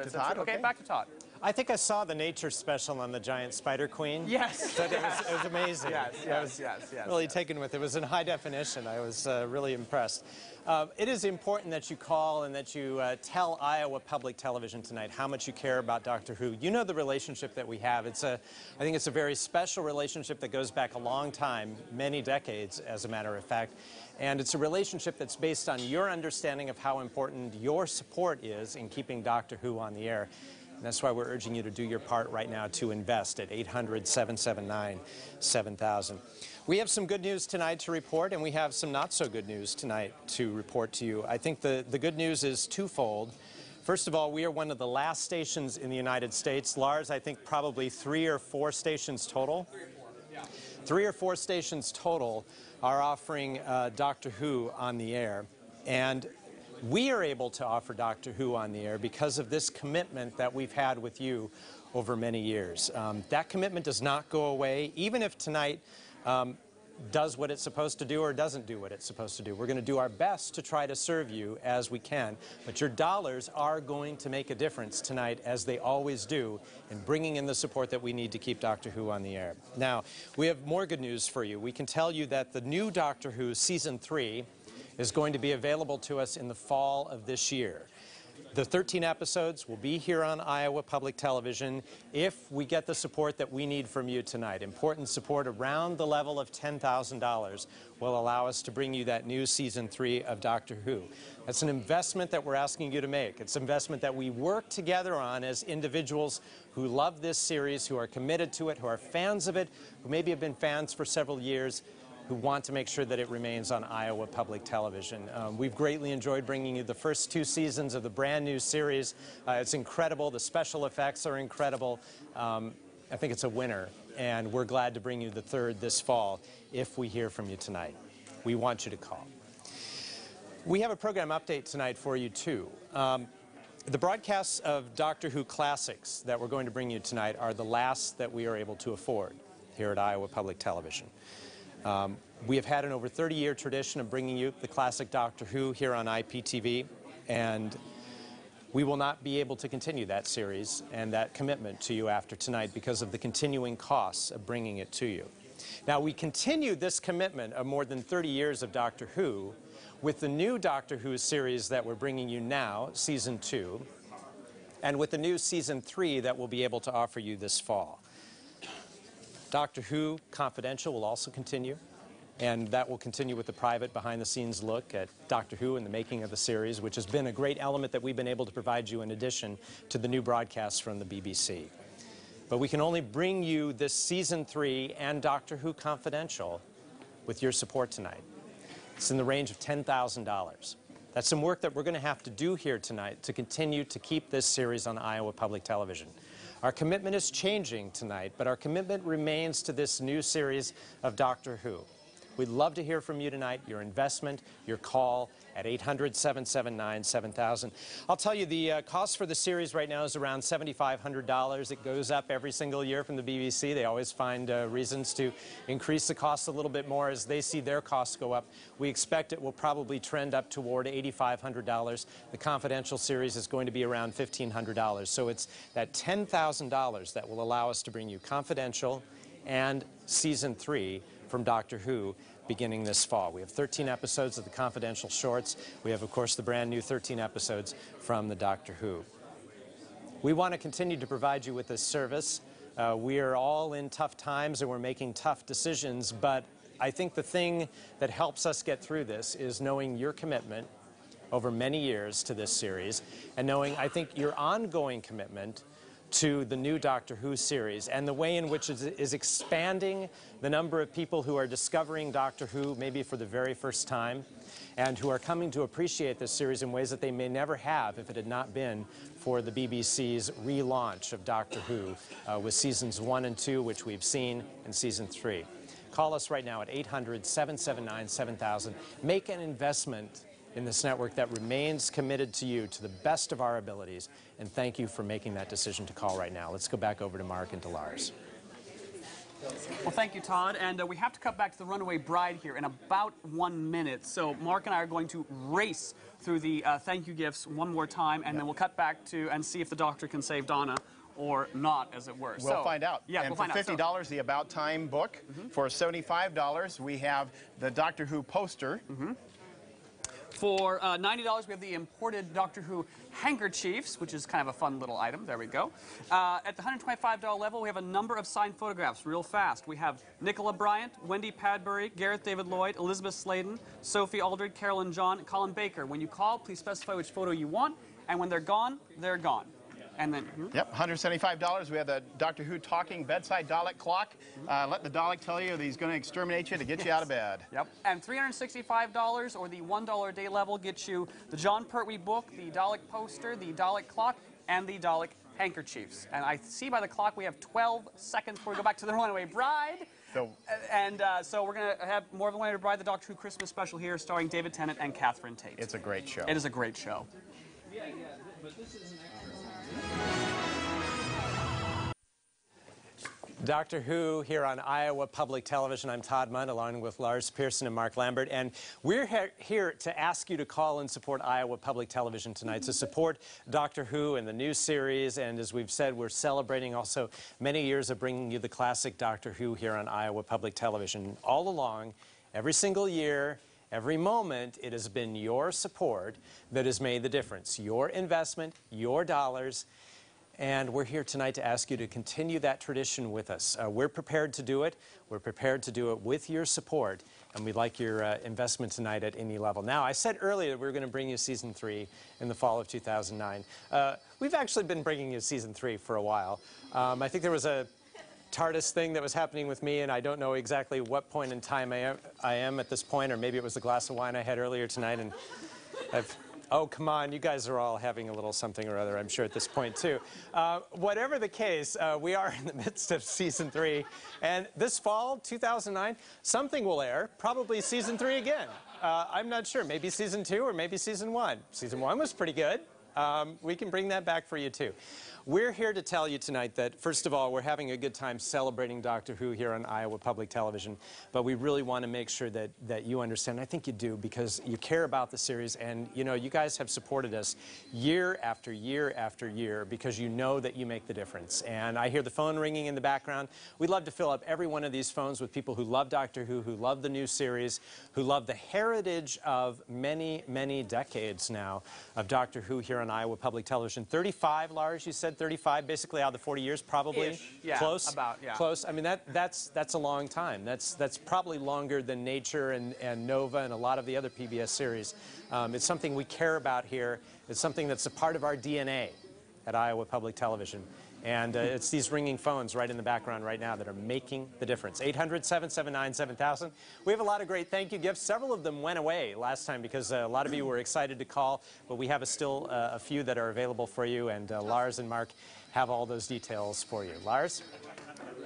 To Todd? Okay, back to Todd. I think I saw the nature special on the giant spider queen. Yes. But it was amazing. Yes. Really taken with it. It was in high definition. I was really impressed. It is important that you call and that you tell Iowa Public Television tonight how much you care about Doctor Who. You know the relationship that we have. I think it's a very special relationship that goes back a long time, many decades, as a matter of fact. And it's a relationship that's based on your understanding of how important your support is in keeping Doctor Who on the air. And that's why we're urging you to do your part right now to invest at 800-779-7000. We have some good news tonight to report, and we have some not so good news tonight to report to you. I think the good news is twofold. First of all, we are one of the last stations in the United States. Lars, I think probably 3 or 4 stations total. 3 or 4 stations total are offering Doctor Who on the air. And we are able to offer Doctor Who on the air because of this commitment that we've had with you over many years. That commitment does not go away, even if tonight does what it's supposed to do or doesn't do what it's supposed to do. We're going to do our best to try to serve you as we can, but your dollars are going to make a difference tonight, as they always do, in bringing in the support that we need to keep Doctor Who on the air. Now, we have more good news for you. We can tell you that the new Doctor Who Season 3 is going to be available to us in the fall of this year. The 13 episodes will be here on Iowa Public Television if we get the support that we need from you tonight. Important support around the level of $10,000 will allow us to bring you that new Season 3 of Doctor Who. That's an investment that we're asking you to make. It's an investment that we work together on as individuals who love this series, who are committed to it, who are fans of it, who maybe have been fans for several years, who want to make sure that it remains on Iowa Public Television. We've greatly enjoyed bringing you the first 2 seasons of the brand new series. It's incredible. The special effects are incredible. I think it's a winner, and we're glad to bring you the 3rd this fall if we hear from you tonight. We want you to call. We have a program update tonight for you, too. The broadcasts of Doctor Who Classics that we're going to bring you tonight are the last that we are able to afford here at Iowa Public Television. We have had an over 30-year tradition of bringing you the classic Doctor Who here on IPTV, and we will not be able to continue that series and that commitment to you after tonight because of the continuing costs of bringing it to you. Now, we continue this commitment of more than 30 years of Doctor Who with the new Doctor Who series that we're bringing you now, Season 2, and with the new Season 3 that we'll be able to offer you this fall. Doctor Who Confidential will also continue, and that will continue with the private behind-the-scenes look at Doctor Who and the making of the series, which has been a great element that we've been able to provide you in addition to the new broadcasts from the BBC. But we can only bring you this Season 3 and Doctor Who Confidential with your support tonight. It's in the range of $10,000. That's some work that we're going to have to do here tonight to continue to keep this series on Iowa Public Television. Our commitment is changing tonight, but our commitment remains to this new series of Doctor Who. We'd love to hear from you tonight, your investment, your call at 800-779-7000. I'll tell you, the cost for the series right now is around $7,500. It goes up every single year from the BBC. They always find reasons to increase the cost a little bit more as they see their costs go up. We expect it will probably trend up toward $8,500. The Confidential series is going to be around $1,500. So it's that $10,000 that will allow us to bring you Confidential and Season 3 from Doctor Who beginning this fall. We have 13 episodes of the Confidential shorts. We have, of course, the brand new 13 episodes from the Doctor Who. We want to continue to provide you with this service. We are all in tough times and we're making tough decisions, but I think the thing that helps us get through this is knowing your commitment over many years to this series, and knowing, I think, your ongoing commitment to the new Doctor Who series and the way in which it is expanding the number of people who are discovering Doctor Who maybe for the very first time and who are coming to appreciate this series in ways that they may never have if it had not been for the BBC's relaunch of Doctor Who with Seasons 1 and 2, which we've seen, and Season 3. Call us right now at 800-779-7000. Make an investment in this network that remains committed to you to the best of our abilities, and thank you for making that decision to call right now. Let's go back over to Mark and to Lars. Well, thank you, Todd. And we have to cut back to the runaway bride here in about 1 minute. So Mark and I are going to race through the thank you gifts one more time, and then we'll cut back to and see if the doctor can save Donna or not, as it were. We'll find out. Yeah, and we'll for find $50, out. the About Time book. For $75, we have the Doctor Who poster. For $90, we have the imported Doctor Who handkerchiefs, which is kind of a fun little item. There we go. At the $125 level, we have a number of signed photographs real fast. We have Nicola Bryant, Wendy Padbury, Gareth David Lloyd, Elizabeth Sladen, Sophie Aldred, Carolyn John, Colin Baker. When you call, please specify which photo you want, and when they're gone, they're gone. And then, Yep, $175. We have the Doctor Who talking bedside Dalek clock. Let the Dalek tell you that he's going to exterminate you to get you out of bed. Yep. And $365 or the $1 a day level gets you the John Pertwee book, the Dalek poster, the Dalek clock, and the Dalek handkerchiefs. And I see by the clock we have 12 seconds before we go back to the Runaway Bride. So we're going to have more of the Runaway Bride, the Doctor Who Christmas special here, starring David Tennant and Catherine Tate. It's a great show. It is a great show. Yeah, but this is an Doctor Who here on Iowa Public Television. I'm Todd Munn, along with Lars Pearson and Mark Lambert, and we're here to ask you to call and support Iowa Public Television tonight, to support Doctor Who and the new series, and as we've said, we're celebrating also many years of bringing you the classic Doctor Who here on Iowa Public Television. All along, every single year, every moment, it has been your support that has made the difference. Your investment, your dollars. And we're here tonight to ask you to continue that tradition with us. We're prepared to do it. We're prepared to do it with your support. And we'd like your investment tonight at any level. Now, I said earlier that we were going to bring you Season 3 in the fall of 2009. We've actually been bringing you Season 3 for a while. I think there was a TARDIS thing that was happening with me, and I don't know exactly what point in time I am at this point, or maybe it was the glass of wine I had earlier tonight, and oh, come on, you guys are all having a little something or other, I'm sure, at this point, too. Whatever the case, we are in the midst of Season 3, and this fall, 2009, something will air, probably Season 3 again. I'm not sure, maybe Season 2 or maybe Season 1. Season 1 was pretty good. We can bring that back for you, too. We're here to tell you tonight that, first of all, we're having a good time celebrating Doctor Who here on Iowa Public Television, but we really want to make sure that you understand. I think you do, because you care about the series, and, you know, you guys have supported us year after year after year because you know that you make the difference. And I hear the phone ringing in the background. We'd love to fill up every one of these phones with people who love Doctor Who love the new series, who love the heritage of many, many decades now of Doctor Who here on Iowa Public Television. 35, Lars, you said? 35, basically out of the 40 years, probably. Ish. Yeah, close. about, yeah. Close. I mean, that's a long time. That's probably longer than Nature and Nova and a lot of the other PBS series. It's something we care about here. It's something that's a part of our DNA at Iowa Public Television. And it's these ringing phones right in the background right now that are making the difference. 800-779-7000. We have a lot of great thank you gifts. Several of them went away last time because a lot of you were excited to call, but we have still a few that are available for you, and Lars and Mark have all those details for you. Lars?